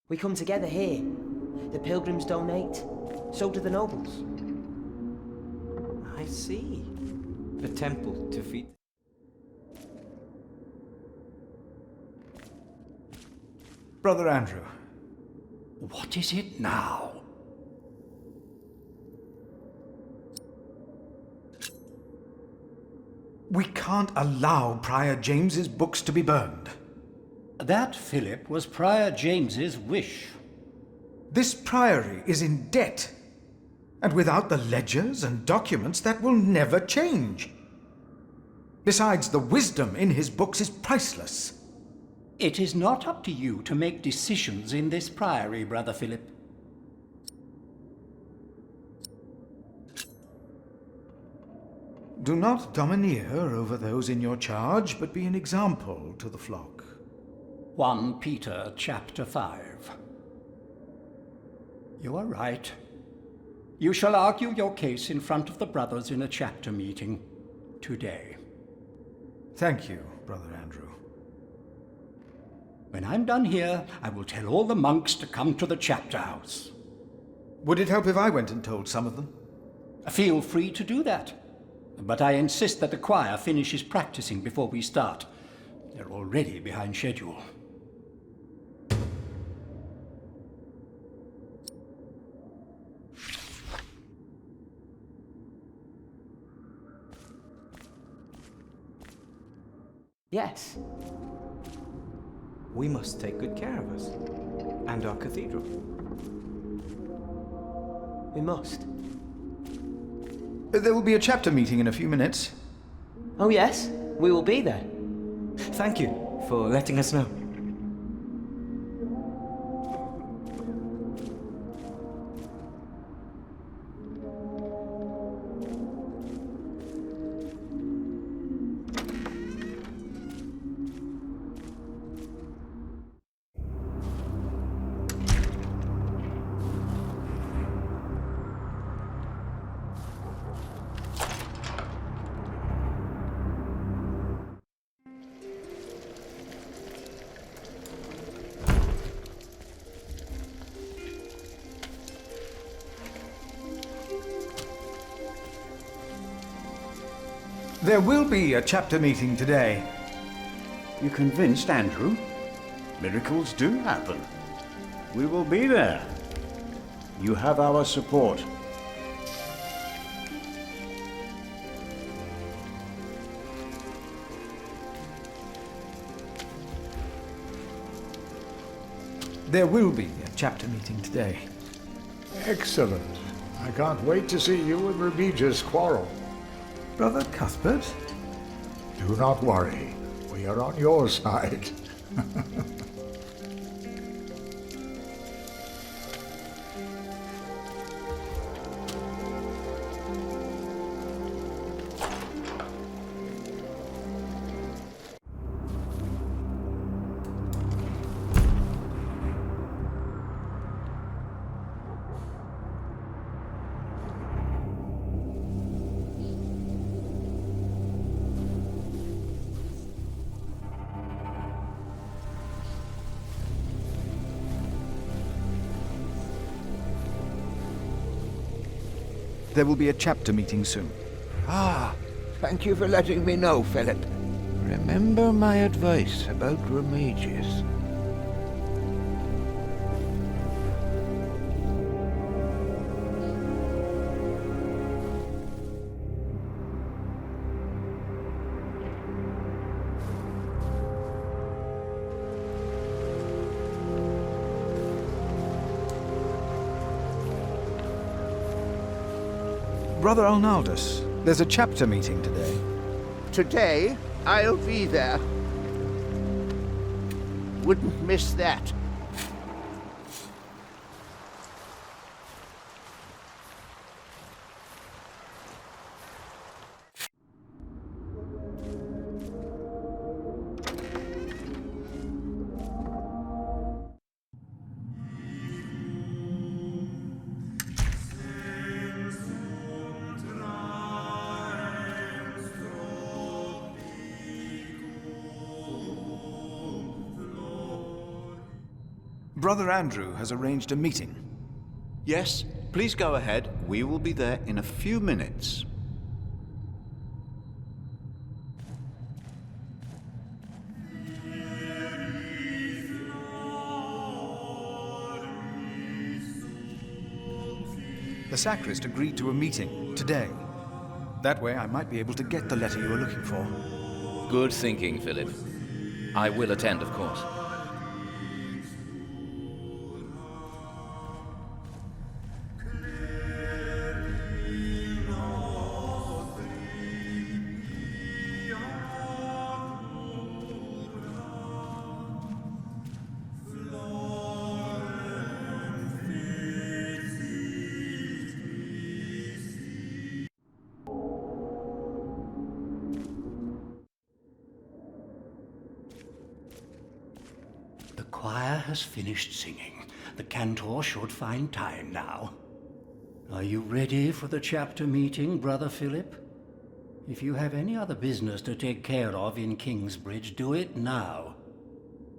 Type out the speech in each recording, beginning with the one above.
We come together here. The pilgrims donate. So do the nobles. I see. A temple to feed... Brother Andrew. What is it now? We can't allow Prior James's books to be burned. That, Philip, was Prior James's wish. This priory is in debt. And without the ledgers and documents, that will never change. Besides, the wisdom in his books is priceless. It is not up to you to make decisions in this priory, Brother Philip. Do not domineer over those in your charge, but be an example to the flock. 1 Peter chapter 5. You are right. You shall argue your case in front of the brothers in a chapter meeting today. Thank you, Brother Andrew. When I'm done here, I will tell all the monks to come to the chapter house. Would it help if I went and told some of them? Feel free to do that. But I insist that the choir finishes practicing before we start. They're already behind schedule. Yes. We must take good care of us. And our cathedral. We must. There will be a chapter meeting in a few minutes. Oh yes, we will be there. Thank you for letting us know. There will be a chapter meeting today. You convinced, Andrew? Miracles do happen. We will be there. You have our support. There will be a chapter meeting today. Excellent. I can't wait to see you and Remigius quarrel. Brother Cuthbert? Do not worry. We are on your side. There will be a chapter meeting soon. Thank you for letting me know, Philip. Remember my advice about Remigius. Brother Arnaldus, there's a chapter meeting today. Today, I'll be there. Wouldn't miss that. Brother Andrew has arranged a meeting. Yes, please go ahead. We will be there in a few minutes. The sacrist agreed to a meeting today. That way I might be able to get the letter you were looking for. Good thinking, Philip. I will attend, of course. The choir has finished singing. The cantor should find time now. Are you ready for the chapter meeting, Brother Philip? If you have any other business to take care of in Kingsbridge, do it now.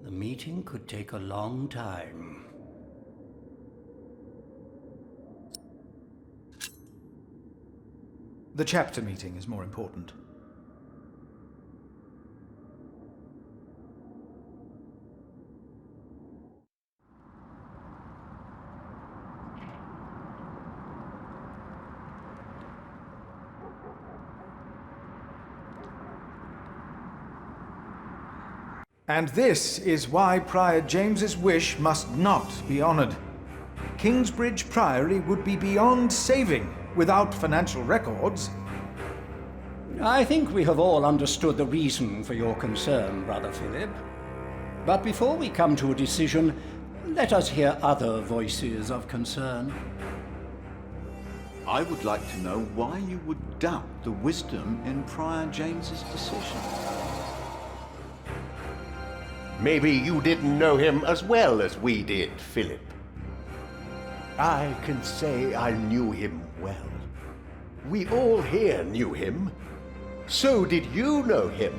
The meeting could take a long time. The chapter meeting is more important. And this is why Prior James's wish must not be honored. Kingsbridge Priory would be beyond saving without financial records. I think we have all understood the reason for your concern, Brother Philip. But before we come to a decision, let us hear other voices of concern. I would like to know why you would doubt the wisdom in Prior James's decision. Maybe you didn't know him as well as we did, Philip. I can say I knew him well. We all here knew him. So did you know him.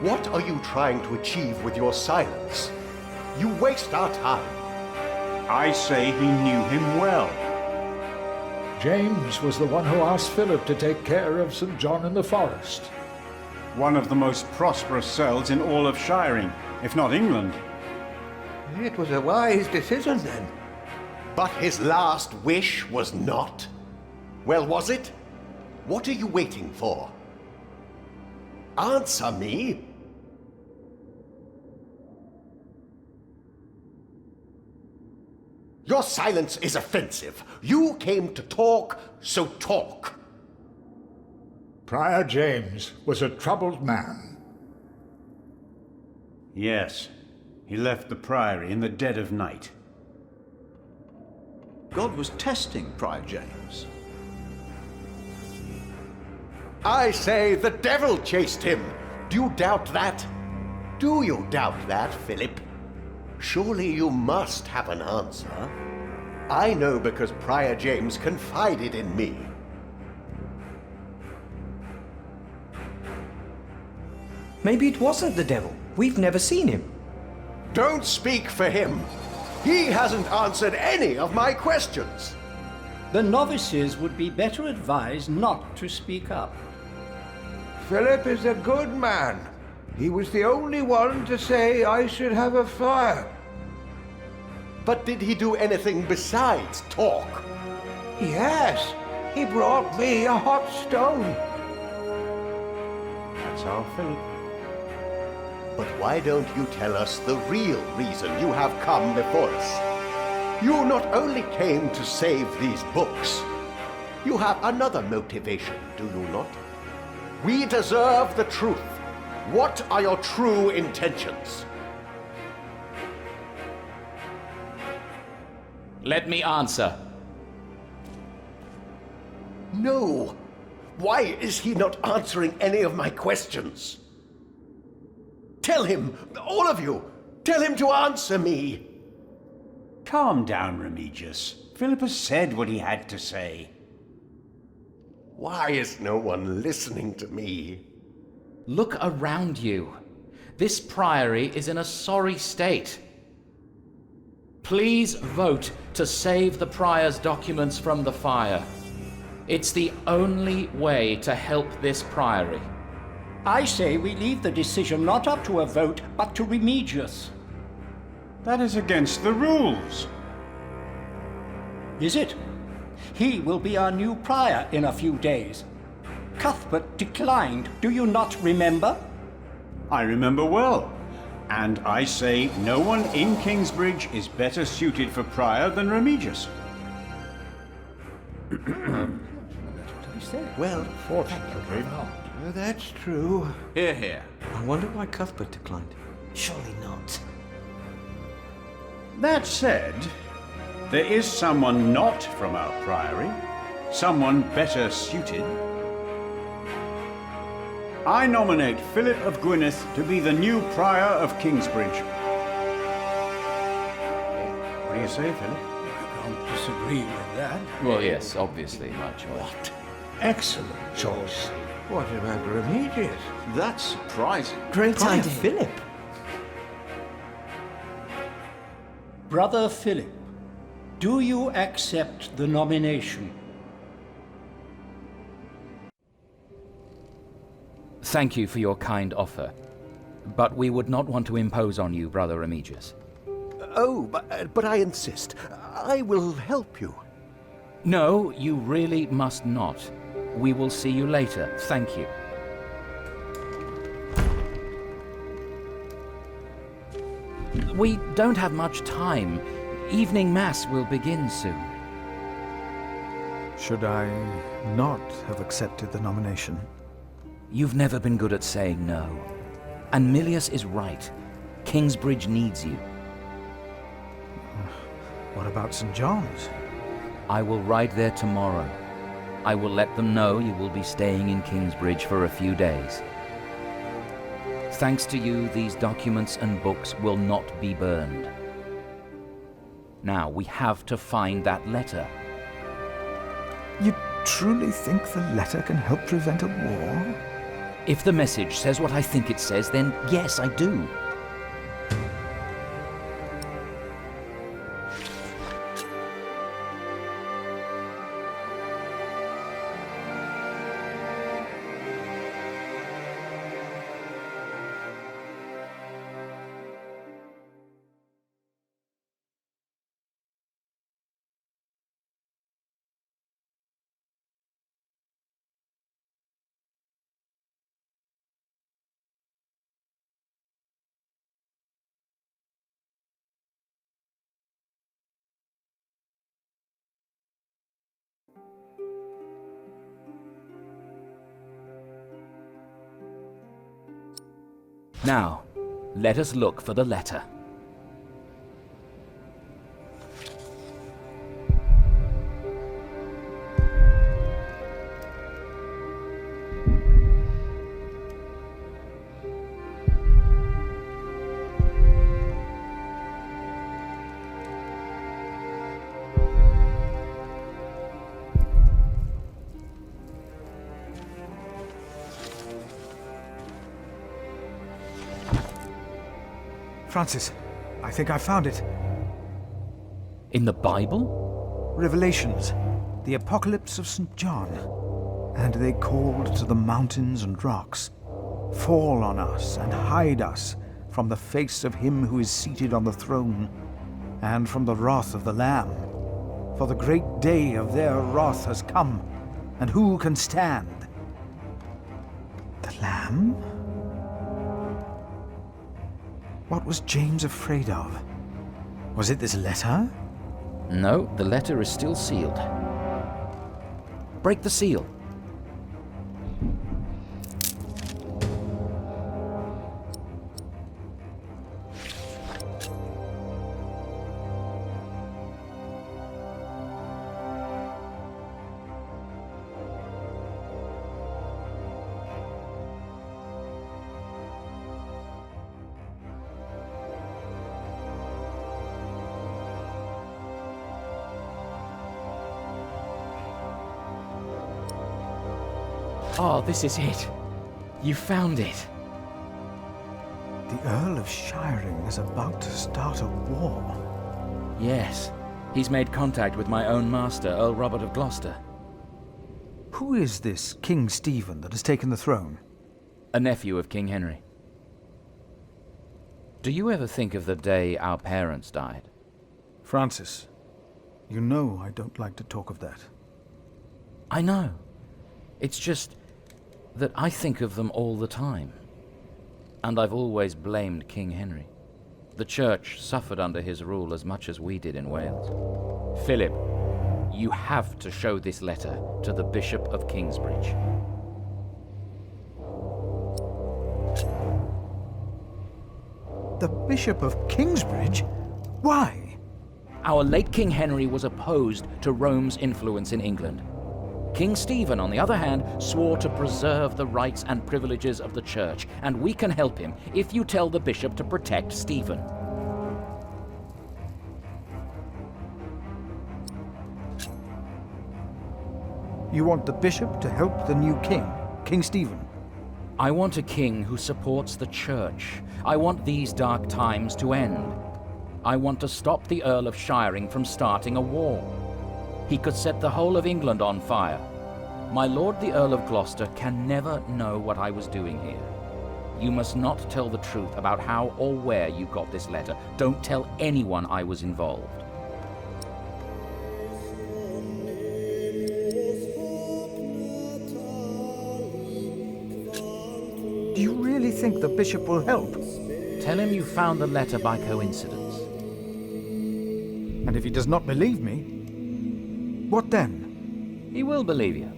What are you trying to achieve with your silence? You waste our time. I say he knew him well. James was the one who asked Philip to take care of St. John in the Forest. One of the most prosperous cells in all of Shiring, if not England. It was a wise decision then. But his last wish was not. Well, was it? What are you waiting for? Answer me. Your silence is offensive. You came to talk, so talk. Prior James was a troubled man. Yes, he left the priory in the dead of night. God was testing Prior James. I say the devil chased him. Do you doubt that? Do you doubt that, Philip? Surely you must have an answer. I know because Prior James confided in me. Maybe it wasn't the devil. We've never seen him. Don't speak for him. He hasn't answered any of my questions. The novices would be better advised not to speak up. Philip is a good man. He was the only one to say I should have a fire. But did he do anything besides talk? Yes, he brought me a hot stone. That's our Philip. But why don't you tell us the real reason you have come before us? You not only came to save these books, you have another motivation, do you not? We deserve the truth. What are your true intentions? Let me answer. No. Why is he not answering any of my questions? Tell him, all of you, tell him to answer me. Calm down, Remigius. Philip has said what he had to say. Why is no one listening to me? Look around you. This priory is in a sorry state. Please vote to save the prior's documents from the fire. It's the only way to help this priory. I say we leave the decision not up to a vote, but to Remigius. That is against the rules. Is it? He will be our new prior in a few days. Cuthbert declined, do you not remember? I remember well. And I say no one in Kingsbridge is better suited for prior than Remigius. Well, Fortunately, That's true. Hear, hear. I wonder why Cuthbert declined. Surely not. That said, there is someone not from our priory, someone better suited. I nominate Philip of Gwynedd to be the new prior of Kingsbridge. What do you say, Philip? I don't disagree with that. Well, yes, obviously, my choice. excellent choice. What about Remigius? That's surprising. Great Prior idea. Philip. Brother Philip, do you accept the nomination? Thank you for your kind offer, but we would not want to impose on you, Brother Remigius. Oh, but I insist. I will help you. No, you really must not. We will see you later. Thank you. We don't have much time. Evening Mass will begin soon. Should I not have accepted the nomination? You've never been good at saying no. And Milius is right. Kingsbridge needs you. What about St. John's? I will ride there tomorrow. I will let them know you will be staying in Kingsbridge for a few days. Thanks to you, these documents and books will not be burned. Now, we have to find that letter. You truly think the letter can help prevent a war? If the message says what I think it says, then yes, I do. Now, let us look for the letter. Francis, I think I found it. In the Bible? Revelations, the Apocalypse of St. John. And they called to the mountains and rocks, "Fall on us and hide us from the face of him who is seated on the throne, and from the wrath of the Lamb. For the great day of their wrath has come, and who can stand?" The Lamb? What was James afraid of? Was it this letter? No, the letter is still sealed. Break the seal. Oh, this is it. You found it. The Earl of Shiring is about to start a war. Yes. He's made contact with my own master, Earl Robert of Gloucester. Who is this King Stephen that has taken the throne? A nephew of King Henry. Do you ever think of the day our parents died? Francis, you know I don't like to talk of that. I know. It's just that I think of them all the time. And I've always blamed King Henry. The Church suffered under his rule as much as we did in Wales. Philip, you have to show this letter to the Bishop of Kingsbridge. The Bishop of Kingsbridge? Why? Our late King Henry was opposed to Rome's influence in England. King Stephen, on the other hand, swore to preserve the rights and privileges of the Church, and we can help him if you tell the bishop to protect Stephen. You want the bishop to help the new king, King Stephen? I want a king who supports the Church. I want these dark times to end. I want to stop the Earl of Shiring from starting a war. He could set the whole of England on fire. My lord the Earl of Gloucester can never know what I was doing here. You must not tell the truth about how or where you got this letter. Don't tell anyone I was involved. Do you really think the bishop will help? Tell him you found the letter by coincidence. And if he does not believe me, what then? He will believe you.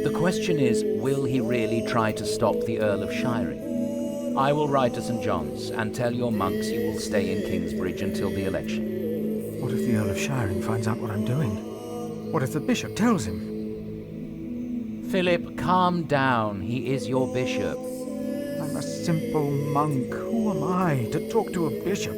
The question is, will he really try to stop the Earl of Shiring? I will ride to St. John's and tell your monks you will stay in Kingsbridge until the election. What if the Earl of Shiring finds out what I'm doing? What if the bishop tells him? Philip, calm down. He is your bishop. I'm a simple monk. Who am I to talk to a bishop?